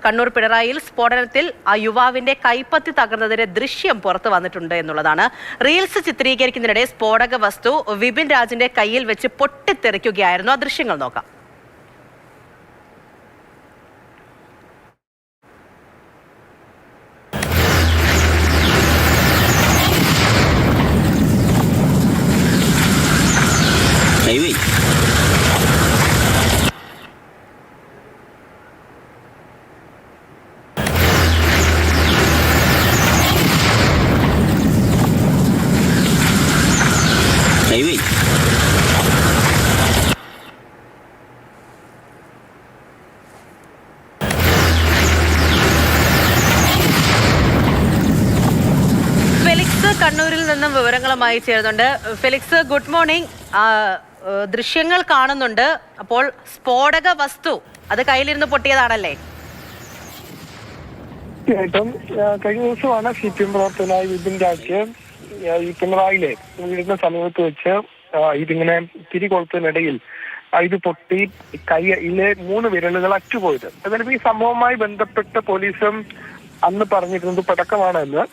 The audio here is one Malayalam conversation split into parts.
കണ്ണൂർ പിണറായിയിൽ സ്ഫോടനത്തിൽ ആ യുവാവിന്റെ കൈപ്പത്തി തകർന്നതിന്റെ ദൃശ്യം പുറത്തു വന്നിട്ടുണ്ട് എന്നുള്ളതാണ്. റീൽസ് ചിത്രീകരിക്കുന്നതിനിടെ സ്ഫോടക വസ്തു വിപിൻ രാജിന്റെ കയ്യിൽ വെച്ച് പൊട്ടിത്തെറിക്കുകയായിരുന്നു. ആ ദൃശ്യങ്ങൾ നോക്കാം. ഫെലിക്സ് കണ്ണൂരിൽ നിന്നും വിവരങ്ങളുമായി ചേരുന്നുണ്ട്. Felix, good morning. ദൃശ്യങ്ങൾ കാണുന്നുണ്ട്. അപ്പോൾ സ്ഫോടക വസ്തു അത് കയ്യിലിരുന്ന് പൊട്ടിയതാണല്ലേ? തീർച്ചയായിട്ടും കഴിഞ്ഞ ദിവസമാണ് CPM പ്രവർത്തകനായ വിപിൻ രാജ് ഈ പിണറായിലെ വീടിന് സമീപത്ത് വെച്ച് ഇതിങ്ങനെ തിരികൊളുത്തുന്നതിനിടയിൽ ഇത് പൊട്ടി കൈയിലെ 3 വിരലുകൾ അറ്റുപോയത്. അതായത് ഈ സംഭവവുമായി ബന്ധപ്പെട്ട് പോലീസും അന്ന് പറഞ്ഞിരുന്നത് പടക്കമാണ് എന്ന്.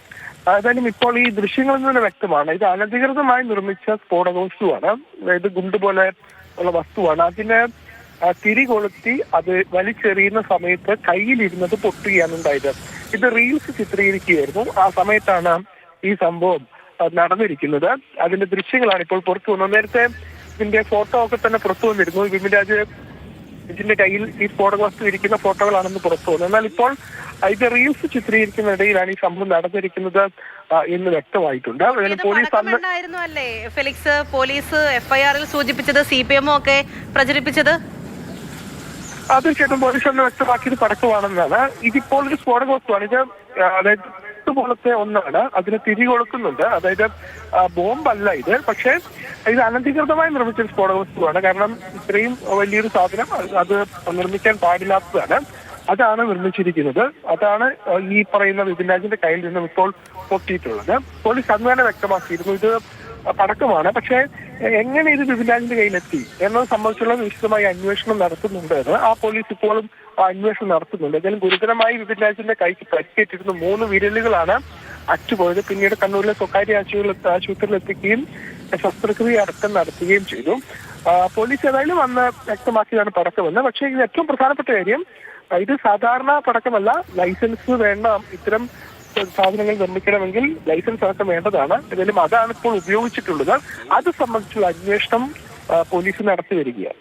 ഏതായാലും ഇപ്പോൾ ഈ ദൃശ്യങ്ങളിൽ നിന്ന് വ്യക്തമാണ് ഇത് അനധികൃതമായി നിർമ്മിച്ച സ്ഫോടക വസ്തുവാണ്. അതായത് ഗുണ്ട് പോലെ ഉള്ള വസ്തുവാണ്. അതിന് തിരികൊളുത്തി അത് വലിച്ചെറിയുന്ന സമയത്ത് കയ്യിലിരുന്നത് പൊട്ടുകയാണ് ഉണ്ടായത്. ഇത് റീൽസ് ചിത്രീകരിക്കുകയായിരുന്നു. ആ സമയത്താണ് ഈ സംഭവം നടന്നിരിക്കുന്നത്. അതിന്റെ ദൃശ്യങ്ങളാണ് ഇപ്പോൾ പുറത്തു വന്നത്. നേരത്തെ ഇതിന്റെ ഫോട്ടോ ഒക്കെ തന്നെ പുറത്തു വന്നിരുന്നു. വിപിൻ രാജ് ഇതിന്റെ കയ്യിൽ ഈ സ്ഫോടക വസ്തു ഇരിക്കുന്ന ഫോട്ടോകളാണെന്ന് പുറത്തു വന്നത്. എന്നാൽ ഇപ്പോൾ ഇത് റീൽസ് ചിത്രീകരിക്കുന്നതിനിടയിലാണ് ഈ സംഭവം നടന്നിരിക്കുന്നത് എന്ന് വ്യക്തമായിട്ടുണ്ട്. അല്ലേ ഫെലിക്സ് പോലീസ് FIR-ൽ സൂചിപ്പിച്ചത്, CPM ഒക്കെ പ്രചരിപ്പിച്ചത്? തീർച്ചയായിട്ടും പോലീസ് എന്ന് വ്യക്തമാക്കിയത് പടക്കമാണെന്നാണ്. ഇതിപ്പോൾ ഒരു സ്ഫോടക വസ്തുവാണ്. ഇത് അതായത് പോലത്തെ ഒന്നാണ്. അതിന് തിരികൊളുക്കുന്നുണ്ട്. അതായത് ബോംബല്ല ഇത്. പക്ഷേ ഇത് അനധികൃതമായി നിർമ്മിച്ച സ്ഫോടക വസ്തുവാണ്. കാരണം ഇത്രയും വലിയൊരു സാധനം അത് നിർമ്മിക്കാൻ പാടില്ലാത്തതാണ്. അതാണ് നിർമ്മിച്ചിരിക്കുന്നത്. അതാണ് ഈ പറയുന്ന വിപിൻ രാജിന്റെ കയ്യിൽ നിന്നും ഇപ്പോൾ പൊട്ടിയിട്ടുള്ളത്. പോലീസ് അന്ന് തന്നെ വ്യക്തമാക്കിയിരുന്നു ഇത് പടക്കമാണ്. പക്ഷേ എങ്ങനെ ഇത് വിപിൻ രാജിന്റെ കയ്യിലെത്തി എന്നത് സംബന്ധിച്ചുള്ള വിശദമായ അന്വേഷണം നടത്തുന്നുണ്ട്. ആ പോലീസ് ഇപ്പോഴും അന്വേഷണം നടത്തുന്നുണ്ട്. ഏതായാലും ഗുരുതരമായി വിപിൻ രാജിന്റെ കൈക്ക് പരിക്കേറ്റിരുന്ന 3 വിരലുകളാണ് അറ്റുപോയത്. പിന്നീട് കണ്ണൂരിലെ സ്വകാര്യ ആശുപത്രിയിൽ എത്തിക്കുകയും ശസ്ത്രക്രിയ അടക്കം നടത്തുകയും ചെയ്തു. പോലീസ് ഏതായാലും അന്ന് വ്യക്തമാക്കിയതാണ് പടക്കമെന്ന്. പക്ഷേ ഇത് ഏറ്റവും പ്രധാനപ്പെട്ട കാര്യം ഇത് സാധാരണ പടക്കമല്ല. ലൈസൻസ് വേണ്ട. ഇത്തരം സാധനങ്ങൾ നിർമ്മിക്കണമെങ്കിൽ ലൈസൻസ് അടക്കം വേണ്ടതാണ്. ഏതായാലും അതാണ് ഇപ്പോൾ ഉപയോഗിച്ചിട്ടുള്ളത്. അത് സംബന്ധിച്ചുള്ള അന്വേഷണം പോലീസ് നടത്തി വരികയാണ്.